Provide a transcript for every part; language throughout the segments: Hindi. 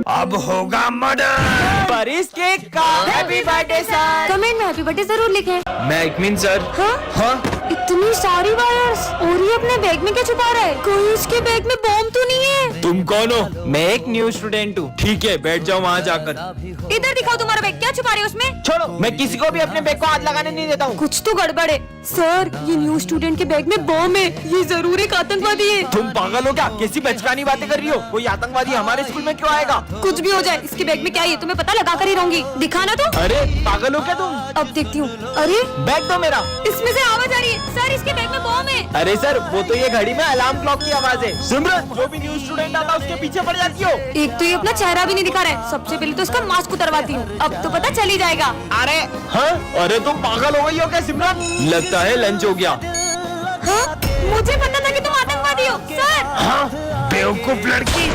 अब होगा मर्डर। पर इस केक का हैप्पी बर्थडे सर। कमेंट में हैप्पी बर्थडे जरूर लिखें। मैं इकमीन सर। हाँ? इतनी सारी वायर्स और ये अपने बैग में क्या छुपा रहा है? कोई इसके बैग में बॉम्ब तो नहीं है? तुम कौन हो? मैं एक न्यू स्टूडेंट हूँ। ठीक है, बैठ जाओ वहाँ जाकर। इधर दिखाओ तुम्हारा बैग, क्या छुपा रहे हो उसमें? छोड़ो, मैं किसी को भी अपने बैग को हाथ लगाने नहीं देता हूँ। कुछ तो गड़बड़ है सर, ये न्यू स्टूडेंट के बैग में बॉम्ब है, ये जरूर एक आतंकवादी है। तुम पागल हो क्या? कैसी बचकानी बातें कर रही हो? कोई आतंकवादी हमारे स्कूल में क्यों आएगा? कुछ भी हो जाए, इसके बैग में क्या है तुम्हें पता लगा कर ही रहूंगी। दिखाना तो। अरे पागल हो क्या तुम? अब देखती हूँ। अरे बैग दो मेरा। इसमें से आवाज आ रही है सर, इसके बैग में बॉम्ब है। अरे सर, वो तो ये घड़ी में अलार्म क्लॉक की आवाज है। सिमरन, जो भी न्यू स्टूडेंट आता है उसके पीछे पड़ जाती हो। एक तो ये अपना चेहरा भी नहीं दिखा रहा है, सबसे पहले तो इसका मास्क उतरवाती हूँ, अब तो पता चल ही जाएगा। अरे हाँ, अरे तुम पागल हो गई हो क्या सिमरन? लगता है लंच हो गया। हाँ? मुझे पता था कि तुम आतंकवादी हो सर। हाँ, बेवकूफ लड़की।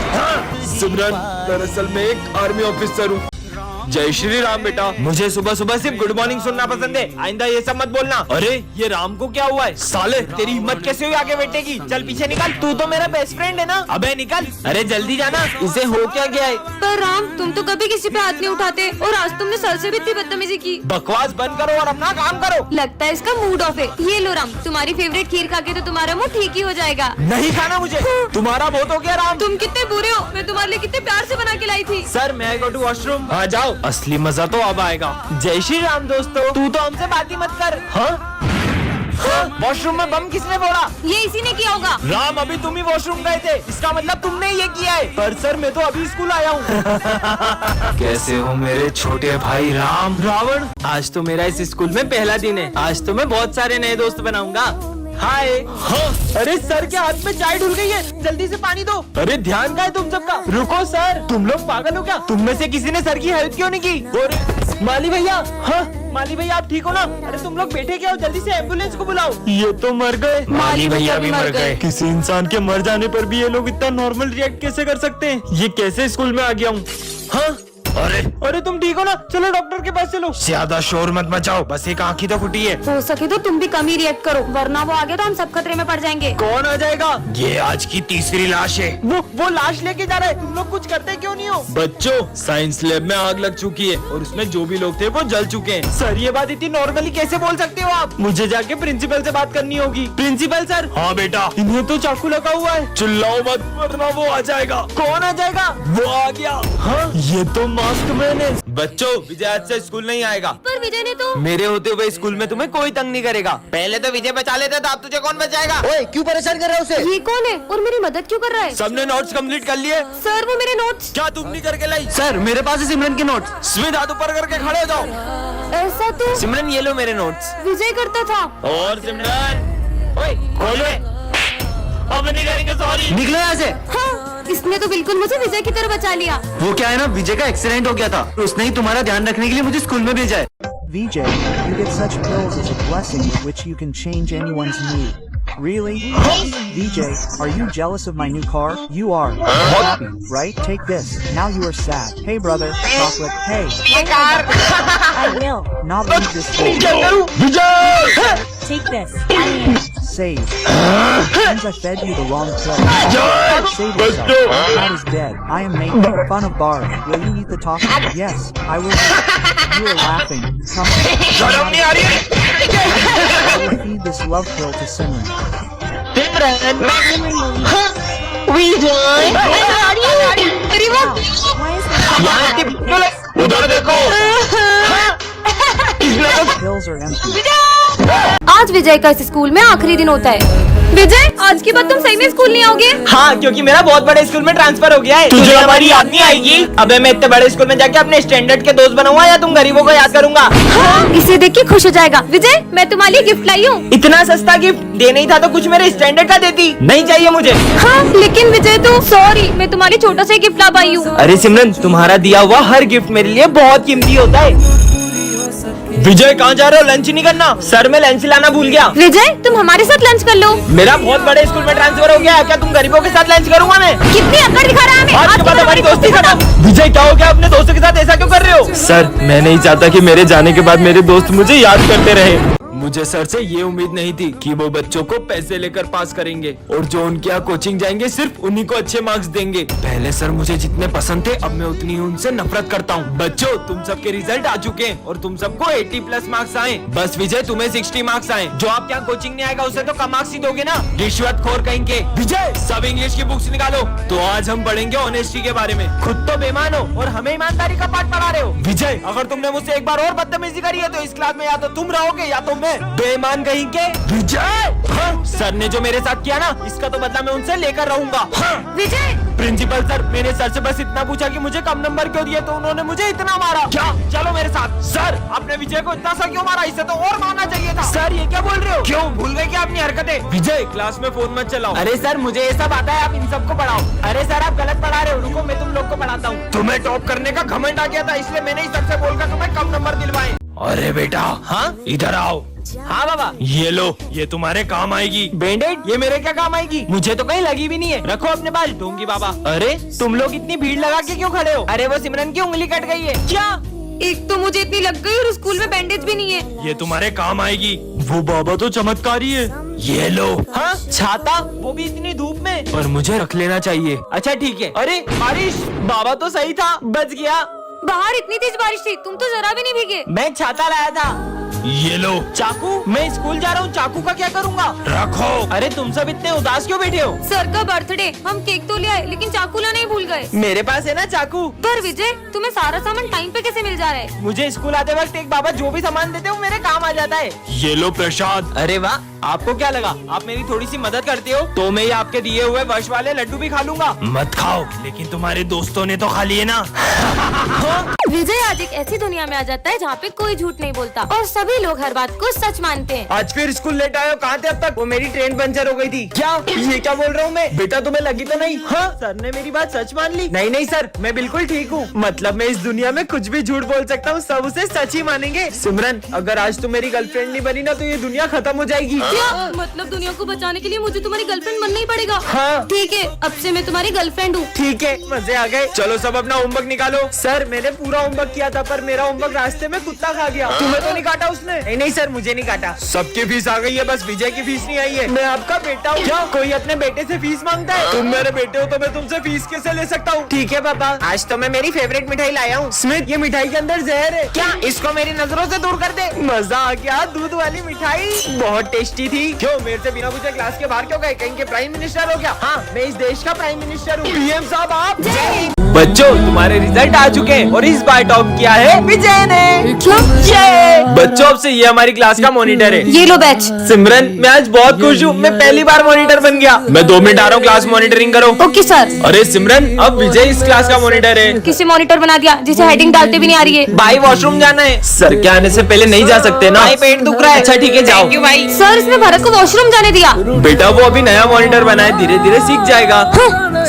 हाँ, सिमरन, दरअसल मैं एक आर्मी ऑफिसर हूँ। जय श्री राम बेटा। मुझे सुबह सुबह सिर्फ गुड मॉर्निंग सुनना पसंद है, आइंदा ये सब मत बोलना। अरे ये राम को क्या हुआ है? साले तेरी हिम्मत कैसे हुई आगे बैठने की? चल पीछे निकल, तू तो मेरा बेस्ट फ्रेंड है ना। अबे निकल, अरे जल्दी जाना, इसे हो क्या गया है? पर राम, तुम तो कभी किसी पे हाथ नहीं उठाते और आज तुमने सर से भी इतनी बदतमीजी की। बकवास बंद करो और अपना काम करो। लगता है इसका मूड ऑफ है। ये लो राम, तुम्हारी फेवरेट खीर खा के तो तुम्हारा मुंह ठीक ही हो जाएगा। नहीं खाना मुझे, तुम्हारा बहुत हो गया राम। तुम कितने बुरे हो, मैं तुम्हारे लिए कितने प्यार से बना के लाई थी। सर मैं गो टू वॉशरूम। हाँ जाओ, असली मजा तो अब आएगा। जय श्री राम दोस्तों, तू तो हमसे बात ही मत कर। हाँ? वॉशरूम में बम किसने फोड़ा? ये इसी ने किया होगा। राम, अभी तुम ही वॉशरूम गए थे, इसका मतलब तुमने ये किया है। पर सर मैं तो अभी स्कूल आया हूँ। कैसे हो मेरे छोटे भाई राम? रावण, आज तो मेरा इस स्कूल में पहला दिन है। आज तो मैं बहुत सारे नए दोस्त बनाऊंगा। हाय। हाँ? अरे सर के हाथ में चाय ढुल गई है, जल्दी से पानी दो। अरे ध्यान का है तुम सबका? रुको सर, तुम लोग पागल हो क्या? तुम में से किसी ने सर की हेल्प क्यों नहीं की? और माली भैया, हाँ माली भैया आप ठीक हो ना? अरे तुम लोग बैठे क्या हो, जल्दी से एम्बुलेंस को बुलाओ। ये तो मर गए। माली भैया भी मर गए। किसी इंसान के मर जाने पर भी ये लोग इतना नॉर्मल रिएक्ट कैसे कर सकते हैं? ये कैसे स्कूल में आ गया हूँ? हाँ? अरे तुम ठीक हो ना? चलो डॉक्टर के पास चलो। ज्यादा शोर मत मचाओ, बस एक आँख ही तो फुटी है। हो सके तो तुम भी कम ही रिएक्ट करो, वरना वो आ गया तो हम सब खतरे में पड़ जाएंगे। कौन आ जाएगा? ये आज की तीसरी लाश है। वो लाश लेके जा रहा है, तुम लोग कुछ करते क्यों नहीं हो? बच्चों, साइंस लैब में आग लग चुकी है और उसमें जो भी लोग थे वो जल चुके हैं। सर ये बात इतनी नॉर्मली कैसे बोल सकते हो आप? मुझे जाके प्रिंसिपल से बात करनी होगी। Principal sir. हाँ बेटा। इन्हें तो चाकू लगा हुआ है। चिल्लाओ मत वरना वो आ जाएगा। कौन आ जाएगा? वो आ गया। हाँ? ये तो मास्क मैन है। बच्चों, विजय आज से स्कूल नहीं आएगा। पर विजय ने तो। मेरे होते हुए स्कूल में तुम्हें कोई तंग नहीं करेगा। पहले तो विजय बचा लेता था, अब तुझे कौन बचाएगा? ओए क्यों परेशान कर रहा है उसे? ये कौन है और मेरी मदद क्यों कर रहा है? सबने नोट्स कंप्लीट कर लिए? सर वो मेरे नोट्स। क्या तुम नहीं करके लाई? सर मेरे पास है सिमरन के नोट्स। स्मित हाथ ऊपर करके खड़े हो जाओ। ऐसा तो सिमरन ये लो मेरे नोट्स। विजय करता था। और सिमरन, ओए खोलो। अब नहीं करेंगे, सॉरी। निकलो यहाँ से। हाँ, इसने तो बिल्कुल मुझे विजय की तरह बचा लिया। वो क्या है ना, विजय का एक्सीडेंट हो गया था, उसने ही तुम्हारा ध्यान रखने के लिए मुझे स्कूल में भेजा है। Vijay, you get such pills as a blessing with which you can change anyone's mood. Really? Vijay, are you jealous of my new car? You are. Happy, right? Take this. Now you are sad. Hey brother, chocolate. Hey. I will. Not leave this way. Take this. Save. Means I fed you the wrong pill. Save yourself. Cat is dead. I am making fun of Barb. Will you eat the toffee? Yes, I will. You are laughing. Come on. I will feed this love pill to Simran. उधर देखो। Pills are empty. आज विजय का इस स्कूल में आखिरी दिन होता है। विजय, आज के बाद तुम सही में स्कूल नहीं आओगे? हाँ, क्योंकि मेरा बहुत बड़े स्कूल में ट्रांसफर हो गया है। तुझे हमारी याद नहीं आएगी? अबे मैं इतने बड़े स्कूल में जाके अपने स्टैंडर्ड के दोस्त बनाऊंगा या तुम गरीबों को याद करूंगा? हाँ, इसे देख के खुश हो जाएगा। विजय, मैं तुम्हारे लिए गिफ्ट लाई हूँ। इतना सस्ता गिफ्ट देना ही था तो कुछ मेरे स्टैंडर्ड का देती। नहीं चाहिए मुझे। हाँ, लेकिन विजय तो सॉरी, मैं तुम्हारे छोटा सा गिफ्ट ला पाई हूँ। अरे सिमरन, तुम्हारा दिया हुआ हर गिफ्ट मेरे लिए बहुत कीमती होता है। विजय कहाँ जा रहे हो? लंच नहीं करना? सर मैं लंच लाना भूल गया। विजय, तुम हमारे साथ लंच कर लो। मेरा बहुत बड़े स्कूल में ट्रांसफर हो गया है, क्या तुम गरीबों के साथ लंच करूंगा मैं? कितनी अकड़ दिखा रहा है हमें। आज के बाद हमारी दोस्ती खत्म। विजय क्या हो गया? अपने दोस्तों के साथ ऐसा क्यों कर रहे हो? सर मैं नहीं चाहता कि मेरे जाने के बाद मेरे दोस्त मुझे याद करते रहे। मुझे सर से ये उम्मीद नहीं थी कि वो बच्चों को पैसे लेकर पास करेंगे और जो उनके यहाँ कोचिंग जाएंगे सिर्फ उन्हीं को अच्छे मार्क्स देंगे। पहले सर मुझे जितने पसंद थे अब मैं उतनी ही उनसे नफरत करता हूँ। बच्चों तुम सबके रिजल्ट आ चुके हैं और तुम सबको 80+ मार्क्स आए। बस विजय तुम्हें 60 मार्क्स आए। जो आप यहाँ कोचिंग नहीं आएगा उसे तो कम मार्क्स ही दोगे ना। रिश्वत खोर कहेंगे। विजय सब इंग्लिश की बुक्स निकालो। तो आज हम पढ़ेंगे ऑनेस्टी के बारे में। खुद तो बेईमान हो और हमें ईमानदारी का पाठ पढ़ा रहे हो। विजय अगर तुमने मुझसे एक बार और बदतमीजी करी है तो इस क्लास में या तो तुम रहोगे या तो मैं। बेईमान कहेंगे। विजय हाँ? सर ने जो मेरे साथ किया ना इसका तो बदला मैं उनसे लेकर रहूंगा। हाँ? विजय प्रिंसिपल सर मैंने सर से बस इतना पूछा कि मुझे कम नंबर क्यों दिए तो उन्होंने मुझे इतना मारा। क्या चलो मेरे साथ। सर आपने विजय को इतना सा क्यों मारा? इसे तो और मारना चाहिए था। सर ये क्या बोल रहे हो? क्यों भूल गए क्या अपनी हरकतें? विजय क्लास में फोन मत चलाओ। अरे सर मुझे ये सब आता है, आप इन सबको पढ़ाओ। अरे सर आप गलत पढ़ा रहे हो, रुको मैं तुम लोग को पढ़ाता हूँ। तुम्हें टॉप करने का घमंड आ गया था इसलिए मैंने ही सर से बोलकर तुम्हें कम नंबर दिलवाए। अरे बेटा हाँ इधर आओ। हाँ बाबा। ये लो ये तुम्हारे काम आएगी। बैंडेड ये मेरे क्या काम आएगी? मुझे तो कहीं लगी भी नहीं है। रखो अपने पास ढोंगी बाबा। अरे तुम लोग इतनी भीड़ लगा के क्यों खड़े हो? अरे वो सिमरन की उंगली कट गई है। क्या? एक तो मुझे इतनी लग गई और स्कूल में बैंडेज भी नहीं है। ये तुम्हारे काम आएगी। वो बाबा तो चमत्कारी है। ये लो। हाँ छाता वो भी इतनी धूप में? पर मुझे रख लेना चाहिए। अच्छा ठीक है। अरे बारिश बाबा तो सही था, बच गया। बाहर इतनी तेज बारिश थी, तुम तो जरा भी नहीं भीगे। मैं छाता लाया था। ये लो। चाकू? मैं स्कूल जा रहा हूँ, चाकू का क्या करूँगा? रखो। अरे तुम सब इतने उदास क्यों बैठे हो? सर का बर्थडे, हम केक तो ले आए लेकिन चाकू लाना ही भूल गए। मेरे पास है ना चाकू। पर विजय तुम्हें सारा सामान टाइम पे कैसे मिल जा रहा है? मुझे स्कूल आते वक्त एक बाबा जो भी सामान देते हैं वो मेरे काम आ जाता है। ये लो प्रसाद। अरे वाह, आपको क्या लगा आप मेरी थोड़ी सी मदद करते हो तो मैं ये आपके दिए हुए वर्ष वाले लड्डू भी खा लूंगा। मत खाओ लेकिन तुम्हारे दोस्तों ने तो खा लिए ना। विजय आज एक ऐसी दुनिया में आ जाता है जहाँ पे कोई झूठ नहीं बोलता और सभी लोग हर बात को सच मानते हैं। आज फिर स्कूल लेट आए हो? कहाँ थे अब तक? वो मेरी ट्रेन पंचर हो गई थी। क्या ये क्या बोल रहा हूँ मैं? बेटा तुम्हें लगी तो नहीं? हाँ सर ने मेरी बात सच मान ली। नहीं नहीं सर मैं बिल्कुल ठीक हूँ। मतलब मैं इस दुनिया में कुछ भी झूठ बोल सकता हूँ, सब उसे सच ही मानेंगे। सिमरन अगर आज तुम मेरी गर्लफ्रेंड नहीं बनी ना तो ये दुनिया खत्म हो जाएगी। क्या मतलब दुनिया को बचाने के लिए मुझे तुम्हारी गर्लफ्रेंड बनना ही पड़ेगा? हाँ ठीक है, अब से मैं तुम्हारी गर्लफ्रेंड हूँ। ठीक है मजे आ गए। चलो सब अपना होमवर्क निकालो। सर मैंने पूरा होमवर्क किया था पर मेरा होमवर्क रास्ते में कुत्ता खा गया। तुम्हें तो नहीं काटा उसने? नहीं नहीं सर मुझे नहीं काटा। सबकी फीस आ गई है बस विजय की फीस नहीं आई है। मैं आपका बेटा हूँ। क्या कोई अपने बेटे से फीस मांगता है? तुम मेरे बेटे हो तो मैं तुमसे फीस कैसे ले सकता हूँ? ठीक है पापा, आज तो मैं मेरी फेवरेट मिठाई लाया हूँ। स्मिथ ये मिठाई के अंदर जहर है क्या? इसको मेरी नजरों से दूर कर दे। मजा आ गया, दूध वाली मिठाई बहुत टेस्टी थी। क्यों मेरे से बिना पूछे क्लास के बाहर क्यों गए? कहीं के प्राइम मिनिस्टर हो क्या? हाँ मैं इस देश का प्राइम मिनिस्टर हूँ। पीएम साहब आप। बच्चों तुम्हारे रिजल्ट आ चुके हैं और इस बार टॉप किया है विजय ने। ये बच्चों अब से ये हमारी क्लास का मॉनिटर है। ये लो बैच। सिमरन मैं आज बहुत खुश हूँ, मैं पहली बार मॉनिटर बन गया। मैं 2 मिनट आ रहा हूँ, क्लास मॉनिटरिंग करो। Okay sir. अरे सिमरन अब विजय इस क्लास का मॉनिटर है। किसी मॉनिटर बना दिया जिसे हेडिंग डालते भी नहीं आ रही है। भाई वॉशरूम जाना है। सर के आने से पहले नहीं जा सकते ना? भाई पेट दुख रहा है। अच्छा ठीक है जाओ। सर इसने भरत को वॉशरूम जाने दिया। बेटा वो अभी नया मॉनिटर बना है, धीरे धीरे सीख जाएगा।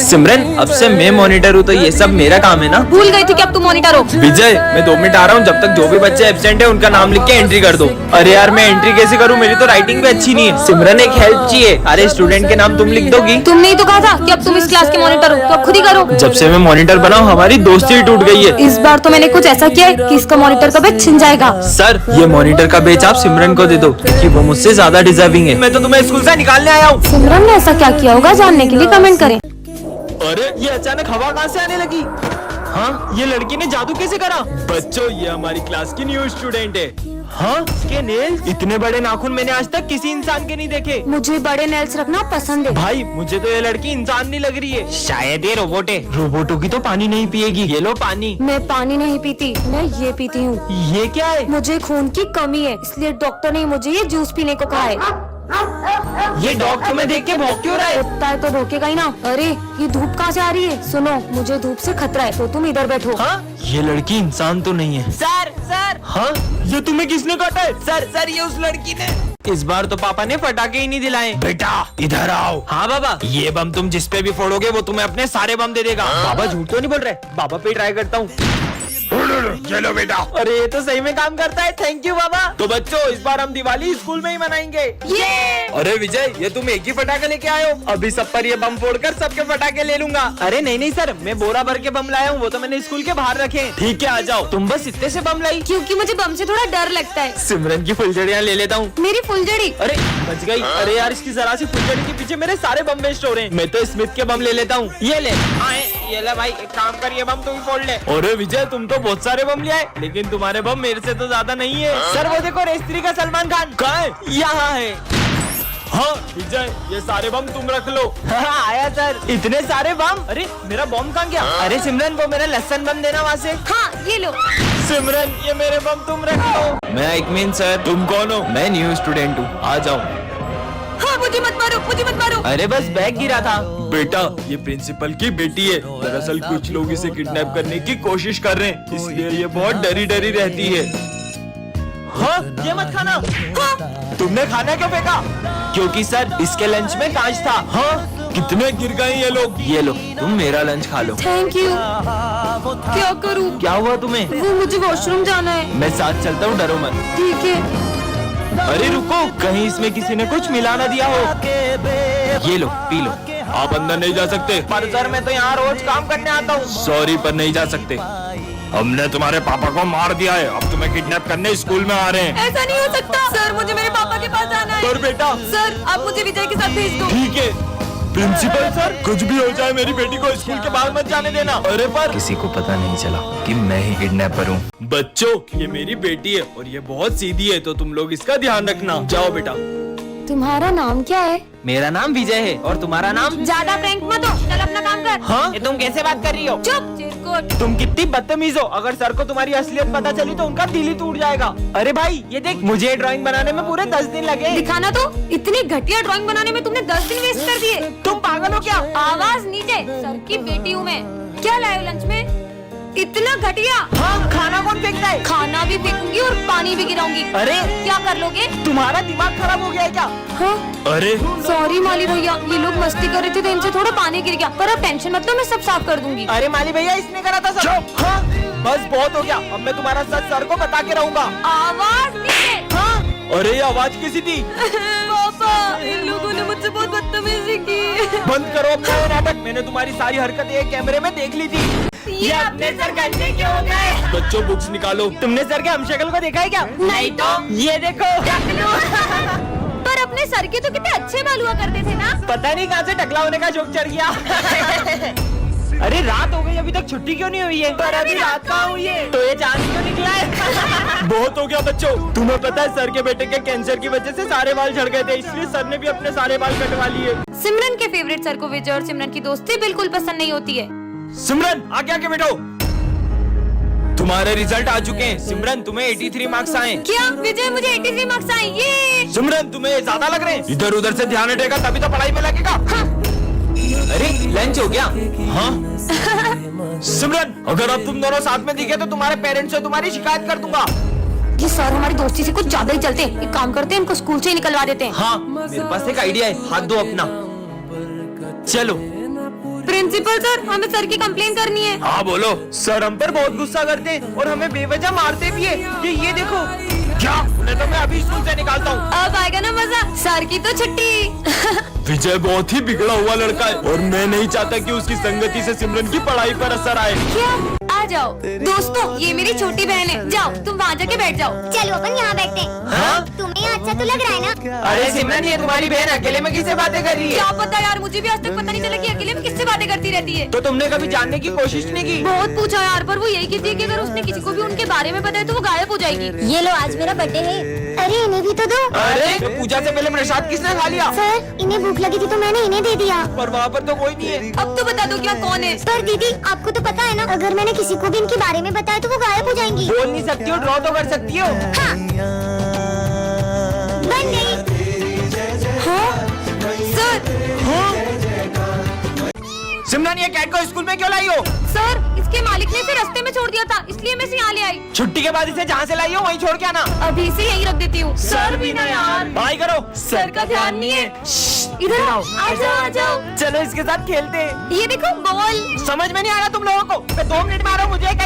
सिमरन अब से मैं मॉनिटर हूँ तो ये सब मेरा काम है ना? भूल गई थी कि अब तुम मॉनिटर हो। विजय मैं 2 मिनट आ रहा हूँ, जब तक जो भी बच्चे एब्सेंट है उनका नाम लिख के एंट्री कर दो। अरे यार मैं एंट्री कैसे करूँ? मेरी तो राइटिंग भी अच्छी नहीं है। सिमरन एक हेल्प चाहिए। अरे स्टूडेंट के नाम तुम लिख दोगी? तुमने ही तो कहा था कि अब तुम इस क्लास के मॉनिटर हो तो अब खुद ही करो। जब से मैं मॉनिटर बना हूँ हमारी दोस्ती ही टूट गई है। इस बार तो मैंने कुछ ऐसा किया है कि इसका मॉनिटर का बैच छिन जाएगा। सर ये मॉनिटर का बैच आप सिमरन को दे दो क्योंकि वो मुझसे ज्यादा डिजर्विंग है। मैं तो तुम्हें स्कूल से निकालने आया हूँ। सिमरन ने ऐसा क्या किया होगा जानने के लिए कमेंट करें। अरे ये अचानक हवा कहाँ से आने लगी? हाँ ये लड़की ने जादू कैसे करा? बच्चों ये हमारी क्लास की न्यू स्टूडेंट है। हाँ इसके नेल्स इतने बड़े नाखून मैंने आज तक किसी इंसान के नहीं देखे। मुझे बड़े नेल्स रखना पसंद है। भाई मुझे तो ये लड़की इंसान नहीं लग रही है, शायद ये रोबोट है। रोबोटों की तो पानी नहीं पिएगी। ये लो पानी। मैं पानी नहीं पीती, मैं ये पीती हूँ। ये क्या है? मुझे खून की कमी है इसलिए डॉक्टर ने मुझे ये जूस पीने को कहा है। ये डॉग तुम्हें देख के भौंक क्यों रहा है? कुत्ता है तो भौंकेगा ही ना। अरे ये धूप कहाँ से आ रही है? सुनो मुझे धूप से खतरा है तो तुम इधर बैठो। हाँ ये लड़की इंसान तो नहीं है। Sir sir. हाँ ये तुम्हें किसने काटा है? सर ये उस लड़की ने। इस बार तो पापा ने पटाखे ही नहीं दिलाए। बेटा इधर आओ। हाँ बाबा। ये बम तुम जिस पे भी फोड़ोगे वो तुम्हें अपने सारे बम दे देगा। बाबा झूठ तो नहीं बोल रहे? बाबा पे ट्राई करता हूँ। ये लो बेटा। अरे ये तो सही में काम करता है, थैंक यू बाबा। तो बच्चों इस बार हम दिवाली स्कूल में ही मनाएंगे। ये अरे विजय, ये तुम एक ही पटाखा लेके आए हो? अभी सब पर ये बम फोड़कर सबके पटाखे ले लूंगा। अरे नहीं सर, मैं बोरा भर के बम लाया हूँ, वो तो मैंने स्कूल के बाहर रखे हैं। ठीक है, आ जाओ। तुम बस इतने से बम लाई? क्योंकि मुझे बम से थोड़ा डर लगता है। सिमरन की फुलझड़ियाँ ले लेता हूँ। मेरी फुलझड़ी। अरे बच गई। अरे यार, इसकी जरा सी फुलझड़ी के पीछे मेरे सारे बम वेस्ट हो रहे हैं। मैं तो स्मिथ के बम ले लेता हूँ। ये ले ये ले भाई, एक काम कर, ये बम तू ही फोड़ ले। अरे विजय, तुम तो बहुत सारे बम ले आए, लेकिन तुम्हारे बम मेरे से तो ज्यादा नहीं है। सर वो देखो, रेस्त्री का सलमान खान कहाँ है? यहाँ है। हाँ विजय, ये सारे बम तुम रख लो। हाँ आया सर, इतने सारे बम। अरे मेरा बम कहाँ गया? अरे सिमरन, वो मेरा लहसन बम देना वहाँ से। हाँ ये लो। सिमरन, ये मेरे बम तुम रख लो। मैं इकमीन सर। तुम कौन हो? मैं न्यू स्टूडेंट हूँ, आ जाओ। हाँ मुझे मत मारो, मुझे मत मारो। अरे बस बैग गिरा था। बेटा, ये प्रिंसिपल की बेटी है। दरअसल कुछ लोग इसे किडनैप करने की कोशिश कर रहे हैं, इसलिए ये बहुत डरी डरी रहती है। हाँ ये मत खाना। हाँ तुमने खाना क्यों फेंका? क्योंकि सर इसके लंच में कांच था। हाँ, कितने गिर गए ये लोग। ये लो, तुम मेरा लंच खा लो। Thank you. क्या करूँ? क्या हुआ तुम्हें? वो मुझे वॉशरूम जाना है। मैं साथ चलता हूँ, डरो मत। ठीक है। अरे रुको, कहीं इसमें किसी ने कुछ मिला ना दिया हो। ये लो, पी लो। आप अंदर नहीं जा सकते। पर सर मैं तो यहाँ रोज काम करने आता हूँ। सॉरी, पर नहीं जा सकते। हमने तुम्हारे पापा को मार दिया है, अब तुम्हें किडनैप करने स्कूल में आ रहे हैं। ऐसा नहीं हो सकता सर, मुझे मेरे पापा के पास जाना है। पर बेटा। सर आप मुझे विजय के साथ भेज दो। ठीक है प्रिंसिपल सर, कुछ भी हो जाए मेरी बेटी को स्कूल के बाहर मत जाने देना। अरे पर किसी को पता नहीं चला कि मैं ही किडनैपर हूँ। बच्चों, ये मेरी बेटी है और ये बहुत सीधी है, तो तुम लोग इसका ध्यान रखना। जाओ बेटा। तुम्हारा नाम क्या है? मेरा नाम विजय है, और तुम्हारा नाम? ज्यादा प्रैंक मत हो, चल अपना काम कर। हाँ, ये तुम कैसे बात कर रही हो? चुप चिरकुट। तुम कितनी बदतमीज हो। अगर सर को तुम्हारी असलियत पता चली तो उनका दिल ही टूट जाएगा। अरे भाई ये देख, मुझे ड्राइंग बनाने में पूरे 10 दिन लगे। दिखाना तो। इतनी घटिया ड्राइंग बनाने में तुमने 10 दिन वेस्ट कर दिए। तुम पागल हो क्या? आवाज नीचे, सर की बेटी हूँ मैं। क्या लाए हो लंच में? इतना घटिया। हाँ, खाना कौन फेंकता है? खाना भी फेंकूंगी और पानी भी गिराऊंगी। अरे क्या कर लोगे? तुम्हारा दिमाग खराब हो गया है क्या? हाँ? अरे सॉरी माली भैया, ये लोग मस्ती कर रहे थे तो इनसे थोड़ा पानी गिर गया, पर अब टेंशन मत लो, मैं सब साफ कर दूंगी। अरे माली भैया, इसने करा था सब। हाँ, बस बहुत हो गया, अब मैं तुम्हारा सच सर को बता के रहूंगा। आवाज नीचे। हाँ? अरे ये आवाज किसी थी? पापा, इन लोगों ने मुझसे बहुत बदतमीजी की। बंद करो अपना ये नाटक। मैंने तुम्हारी सारी हरकतें एक कैमरे में देख ली थी। ये अपने सर गंदे क्यों हो गए? बच्चों बुक्स निकालो। तुमने सर के हमशक्ल को देखा है क्या? नहीं तो। ये देखो। पर अपने सर के तो कितने अच्छे बाल हुआ करते थे ना। पता नहीं कहाँ से टकला होने का जोक चढ़ गया। अरे रात हो गई, अभी तक छुट्टी क्यों नहीं हुई है? पर अभी रात कहाँ हुई है? तो ये चांद क्यों निकला है? बहुत हो गया बच्चों। तुम्हें पता है सर के बेटे के कैंसर की वजह से सारे बाल झड़ गए थे, इसलिए सर ने भी अपने सारे बाल कटवा लिए। सिमरन के फेवरेट सर को विजय और सिमरन की दोस्ती बिल्कुल पसंद नहीं होती है। सिमरन आगे आके बैठो। तुम्हारे रिजल्ट आ चुके हैं। सिमरन, तुम्हें 83 मार्क्स आए। क्या विजय, मुझे 83 मार्क्स आए? ये सिमरन, तुम्हें ज्यादा लग रहे हैं। इधर उधर से ध्यान हटेगा तभी तो पढ़ाई में लगेगा। हाँ। अरे लंच हो गया? हाँ? सिमरन, अगर अब तुम दोनों साथ में दिखे तो तुम्हारे पेरेंट्स से तुम्हारी शिकायत कर दूंगा। ये सर हमारी दोस्ती से कुछ ज्यादा ही चलते हैं। एक काम करते हैं, इनको स्कूल से ही निकलवा देते हैं। हाँ, मेरे पास एक आइडिया है, हाथ दो अपना। चलो। प्रिंसिपल सर, हमें सर की कंप्लेन करनी है। हाँ बोलो। सर हम पर बहुत गुस्सा करते हैं और हमें बेवजह मारते भी है। ये देखो। क्या? उन्हें तो मैं अभी स्कूल से निकालता हूँ। अब आएगा ना मजा। सर की तो छुट्टी। विजय बहुत ही बिगड़ा हुआ लड़का है और मैं नहीं चाहता कि उसकी संगति से सिमरन की पढ़ाई पर असर आए। क्या? आ जाओ दोस्तों, ये मेरी छोटी बहन है। जाओ तुम वहाँ जाके बैठ जाओ। चलो अपन यहाँ बैठते हैं। हाँ? तुम्हें यहाँ अच्छा तो लग रहा है ना? अरे सिमरन, ये तुम्हारी बहन अकेले में किससे बातें कर रही है? क्या पता यार, मुझे भी आज तक पता नहीं चला कि अकेले में किससे बातें करती रहती है। तो तुमने कभी जानने की कोशिश नहीं की? बहुत पूछा यार, पर वो यही कहती है कि अगर उसने किसी को भी उनके बारे में बताया तो वो गायब हो जाएगी। ये लो, आज मेरा बर्थडे है। अरे इन्हें भी तो दो। अरे तो पूजा से पहले प्रसाद किसने खा लिया? सर, इन्हें भूख लगी थी तो मैंने इन्हें दे दिया। पर वहाँ पर तो कोई नहीं है। अब तो बता दो क्या कौन है? पर दीदी, आपको तो पता है ना, अगर मैंने किसी को भी इनके बारे में बताया तो वो गायब हो जाएंगी। बोल नहीं सकती हो, ड्रॉ तो कर सकती हो। हाँ। बन गई। सिमरन, ये कैट को स्कूल में क्यों लाई हो? सर, इसके मालिक ने इसे रास्ते में छोड़ दिया था, इसलिए मैं इसे यहाँ ले आई। छुट्टी के बाद इसे जहाँ से लाई हो वहीं छोड़ के आना। अभी इसे यहीं रख देती हूँ। सर भी ना यार। बाय करो। सर का ध्यान नहीं है। इधर आओ, आ जाओ आ जाओ। चलो इसके साथ खेलते हैं। ये देखो बॉल। समझ में नहीं आ रहा तुम लोगों को? मैं 2 मिनट में आ रहा हूँ, मुझे एक